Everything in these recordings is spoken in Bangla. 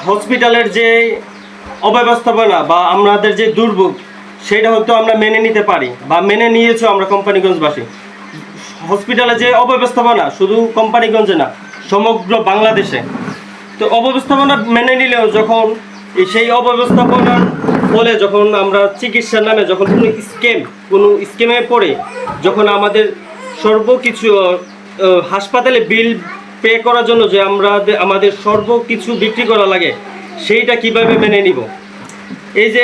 হসপিটালের যে অব্যবস্থাপনা বা আমাদের যে দুর্ভোগ সেটা হয়তো আমরা মেনে নিতে পারি বা মেনে নিয়েছো আমরা কোম্পানিগঞ্জবাসী। হসপিটালে যে অব্যবস্থাপনা শুধু কোম্পানিগঞ্জে না, সমগ্র বাংলাদেশে। তো অব্যবস্থাপনা মেনে নিলেও যখন সেই অব্যবস্থাপনার ফলে যখন আমরা চিকিৎসার নামে যখন কোনো স্কেমে পড়ে যখন আমাদের সর্বকিছু হাসপাতালে বিল পে করার জন্য যে আমাদের সর্বকিছু বিক্রি করা লাগে, সেইটা কিভাবে মেনে নিব? এই যে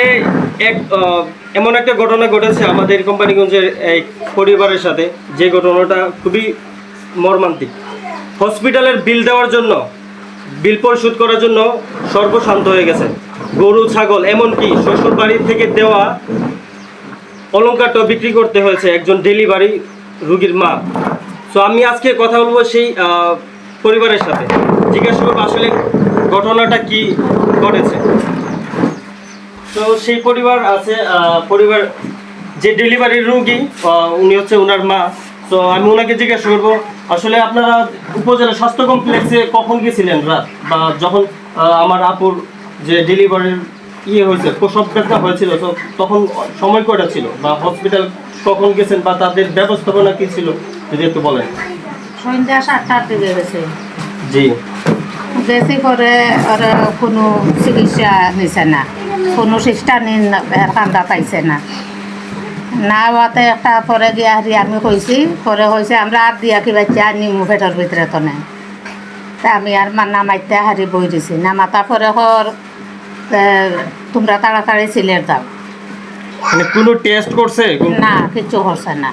এমন একটা ঘটনা ঘটেছে আমাদের কোম্পানিগঞ্জের এই পরিবারের সাথে, যে ঘটনাটা খুবই মর্মান্তিক। হসপিটালের বিল দেওয়ার জন্য, বিল পরিশোধ করার জন্য সর্বশান্ত হয়ে গেছে। গরু ছাগল এমনকি শ্বশুর বাড়ি থেকে দেওয়া অলংকারটাও বিক্রি করতে হয়েছে একজন ডেলিভারি রুগীর মা। তো আমি আজকে কথা বলবো সেই পরিবারের সাথে, জিজ্ঞাসা করবো আসলে ঘটনাটা কি ঘটেছে। তো সেই পরিবার আছে, পরিবার যে ডেলিভারি রুগী উনি হচ্ছে ওনার মা। তো আমি ওনাকে জিজ্ঞাসা করবো আসলে আপনারা উপজেলা স্বাস্থ্য কমপ্লেক্সে কখন গেছিলেন রাত, বা যখন আমার আপুর যে ডেলিভারির হয়েছে, প্রসব বেদনা হয়েছিল, তো তখন সময় কয়টা ছিল, বা হসপিটাল কখন গেছেন, বা তাদের ব্যবস্থাপনা কি ছিল যদি একটু বলেন। সন্ধ্যা 7টার দিকে গেছে। জি। গেছি পরে ওরা কোনো চিকিৎসা নিছে না, কোনো সিস্টার কান্দা পাইছে না। না হওয়াতে একটা পরে গিয়া হারি আমি কইছি, পরে হয়েছে আমরা আর দিয়া কি বাচ্চা নিমু পেটের ভিতরে তো নেই। তা আমি আর নামাইতে হারি বই দিছি, নামাতা পরে তোমরা তাড়াতাড়ি সিলেট দাও। মানে কোনো টেস্ট করছে না, কিছু করছে না।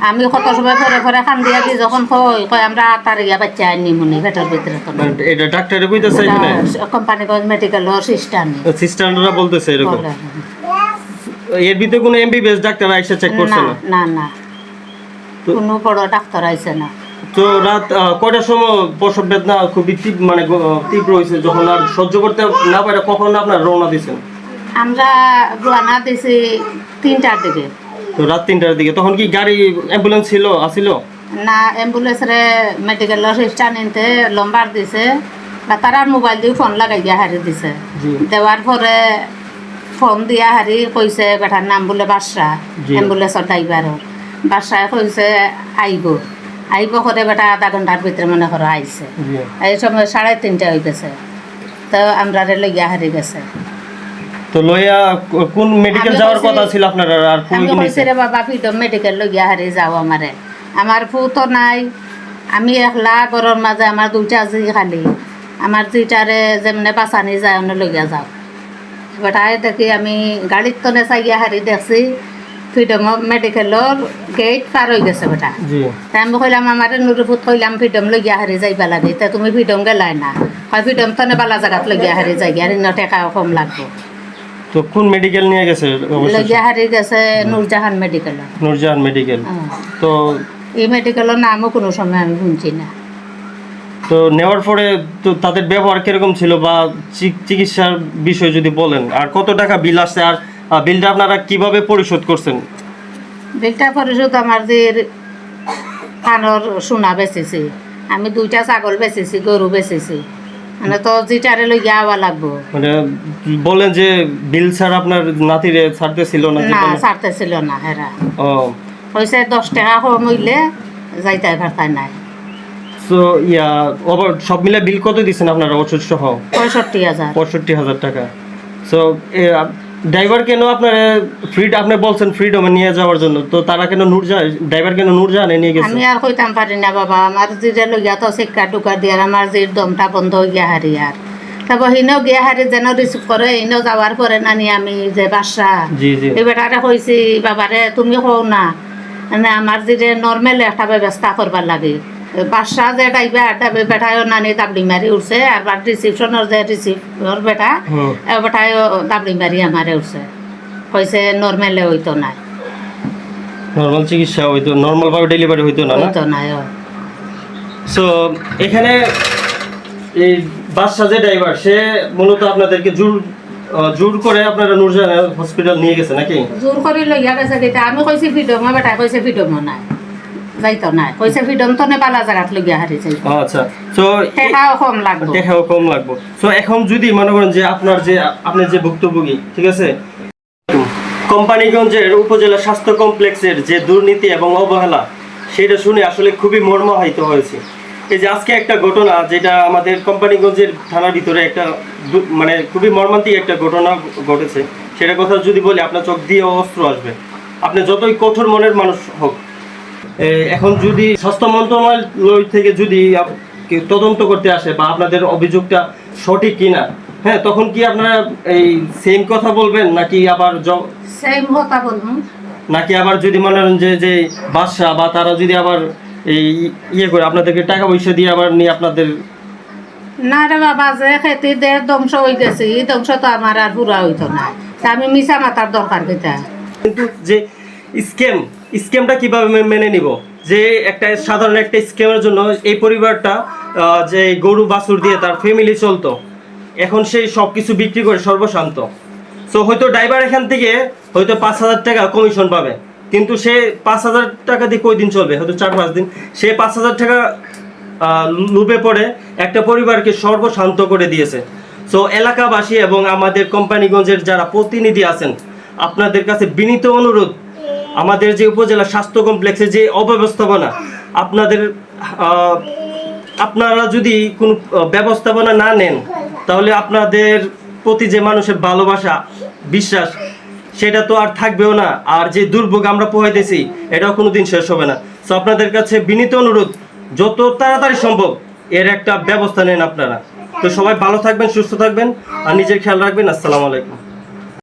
আমি কত সময় পরে পরে খান দিয়া কি যখন কই আমরা তারিয়া বাচ্চা নিমুনি পেটের ভিতরে তো নেই। এটা ডাক্তারে কইতাছে এখানে কোম্পানিগঞ্জ মেডিকেলের সিস্টাররা বলতেছে এরকম। এর ভিতরে কোনো এমবিবিএস ডাক্তার আইসা চেক করছে না? না না, কোনো বড় ডাক্তার আইছে না। তো রাত কয়টার সময় প্রসব বেদনা খুবই তীব্র হয়েছে, যখন আর সহ্য করতে না পারে কখন আপনার রওনা দিয়েছেন? আমরা রওনা দিছি 3টার দিকে। তো রাত 3টার দিকে তখন কি গাড়ি অ্যাম্বুলেন্স আসিল? না, অ্যাম্বুলেন্সরে মেডিকেলের সিস্টার নিতে লম্বার দিছে, বা তারার মোবাইল দিয়ে ফোন লাগাই দিয়া হারি দিছে। দেওয়ার পরে ফোন দিয়া হারি কইছে বেটার নাম বলে বাদশা, অ্যাম্বুলেন্সের ড্রাইভারের বাদশায় কইছে আইব করে বেটা আধা ঘন্টার ভিতরে মনে করো আইছে। এই সময় 3:30 হয়ে গেছে। তো আমরা লইয়া হারি গেছে। তো লইয়া কোন মেডিকেল যাওয়ার কথা ছিল আপনার? আর আমি কইছি রে বাবা ফ্রিডম মেডিকেল লইয়া হারি যাও আমারে, আমার ফুতো নাই, আমি একলা ঘরের মাঝে, আমার 2টা জি খালি, আমার জিটারে যেমনে বাঁচানি যায় অন্য লইয়া যাও। বেটাই দেখি আমি গাড়ির তনে চাইয়া হারি দেখছি ফ্রিডম মেডিকেলের গেট পার হয়ে গেছে বেটা। তাই আমি কইলাম আমার নুরুপুত কইলাম ফ্রিডম লইয়া হারি যাইবা লাগে, তা তুমি ফ্রিডম গেলাই না, হয় ফ্রিডম তনে বালা জায়গাত লইয়া হারি যাই, আর টাকা কম লাগবে। তো কোন মেডিকেল নিয়ে গেছে? লইয়া হারি গেছে নূরজাহান মেডিকেল। নূরজাহান মেডিকেল। তো এই মেডিকেলের নামও কোনো সময় আমি শুনছি না। তো নেওয়ার পরে তো তাদের ব্যবহার কিরকম ছিল, বা চিকিৎসার বিষয় যদি বলেন, আর কত টাকা বিল আসছে, আর বিলটা আপনারা কিভাবে পরিশোধ করছেন? বিলটা পরিশোধ আমার যে কানর সোনা বেচেছি, আমি 2টা ছাগল বেচেছি, গরু বেচেছি, মানে তো যেটারে লইয়া আওয়া লাগবো। মানে বলেন যে বিল ছাড়া আপনার নাতিরে ছাড়তেছিল না? না, ছাড়তেছিল না। হেরা হয়েছে 10 টাকা কম হইলে যাইতে পারতাই নাই। তো সব মিলে বিল কত দিচ্ছেন আপনারা ওষুধ সহ? 65,000 টাকা। সো ড্রাইভার কেন আপনি বলছেন ফ্রিডমে নিয়ে যাওয়ার জন্য, তো তারা কেন ড্রাইভার কেন নূরজাহানে নিয়ে গেছে? আমি আর কইতাম পারি না বাবা, আমার জিরে লইয়া তো শিক্ষা টুকা দিয়ে আমার জির দমটা বন্ধ হয়ে গিয়া হারি। আর তারপর হিনো গিয়া হারি যেন রিসিভ করে, হিনো যাওয়ার পরে নানি আমি যে বাসা এই বেটারে কইছি বাবারে তুমি কও না, মানে আমার জিরে নর্মাল একটা ব্যবস্থা করবার লাগে। বাসা যে ডাইভার বেটায়ও নানি দাবড়ি মারি উঠছে, আর রিসিপশনের যে রিসিভর বেটায়ও দাবড়ি মারি আমারে উঠছে, কইছে নর্মালে হইতো না, নরমাল চিকিৎসা হইতো, নরমাল ভাবে ডেলিভারি হইতো না। সো এখানে এই বাদশা যে ড্রাইভার, সে মূলত আপনাদেরকে জোর করে আপনারা নূরজাহান হসপিটাল নিয়ে গেছে নাকি? জোর করে লইয়া গেছে। আমি কইছি ফ্রিডম, বেটা কইছে ফ্রিডম নাই। যাইতো না কইছে ফিডন তো বালা জায়গাত লগিয়া হারি যাইতো আচ্ছা তো টাকাও কম লাগবে দেখাও কম লাগবে। তো এখন যদি মনে করেন যে আপনার যে ভুক্তভোগী, ঠিক আছে, কোম্পানিগঞ্জের উপজেলা স্বাস্থ্য কমপ্লেক্সের যে দুর্নীতি এবং অবহেলা, সেটা শুনে আসলে খুবই মর্মাহত হয়েছে। এই যে আজকে একটা ঘটনা, যেটা আমাদের কোম্পানিগঞ্জের থানার ভিতরে একটা মানে খুবই মর্মান্তিক একটা ঘটনা ঘটেছে, সেটা কথা যদি বলি আপনার চোখ দিয়ে অস্ত্র আসবে, আপনি যতই কঠোর মনের মানুষ হোক। এখন যদি স্বাস্থ্য মন্ত্রণালয় থেকে যদি কেউ তদন্ত করতে আসে বা আপনাদের অভিযোগটা সঠিক কিনা, হ্যাঁ, তখন কি আপনারা এই সেম কথা বলবেন নাকি আবার সেম কথা বলুন, নাকি আবার যদি মনে করেন যে বাদশা বা তারা যদি আবার এই ইয়ে করে আপনাদেরকে টাকা পয়সা দিয়ে আবার নিয়ে আপনাদের? না রে বাবা, যে খেতে দে ধ্বংস হয়ে গেছে, এই ধ্বংস তো আমার আর পুরা হইতো না, তা আমি মিশা মাতার দরকার কিতা? কিন্তু যে স্ক্যামটা কিভাবে মেনে নিব, যে একটা সাধারণ একটা স্ক্যামের জন্য এই পরিবারটা যে গরু বাছুর দিয়ে তার ফ্যামিলি চলতো, এখন সেই সব কিছু বিক্রি করে সর্বশান্ত। সো হয়তো ড্রাইভার এখান থেকে হয়তো 5,000 টাকা কমিশন পাবে, কিন্তু সে 5,000 টাকা দিয়ে কয়দিন চলবে? হয়তো 4-5 দিন। সে 5,000 টাকা লুপে পড়ে একটা পরিবারকে সর্বশান্ত করে দিয়েছে। সো এলাকাবাসী এবং আমাদের কোম্পানিগঞ্জের যারা প্রতিনিধি আছেন, আপনাদের কাছে বিনীত অনুরোধ, আমাদের যে উপজেলা স্বাস্থ্য কমপ্লেক্সে যে অব্যবস্থাপনা, আপনারা যদি কোনো ব্যবস্থাপনা না নেন, তাহলে আপনাদের প্রতি যে মানুষের ভালোবাসা, বিশ্বাস, সেটা তো আর থাকবেও না। আর যে দুর্ভোগ আমরা পোহাইতেছি, এটাও কোনোদিন শেষ হবে না। সো আপনাদের কাছে বিনীত অনুরোধ, যত তাড়াতাড়ি সম্ভব এর একটা ব্যবস্থা নেন আপনারা। তো সবাই ভালো থাকবেন, সুস্থ থাকবেন, আর নিজের খেয়াল রাখবেন। আসসালামু আলাইকুম।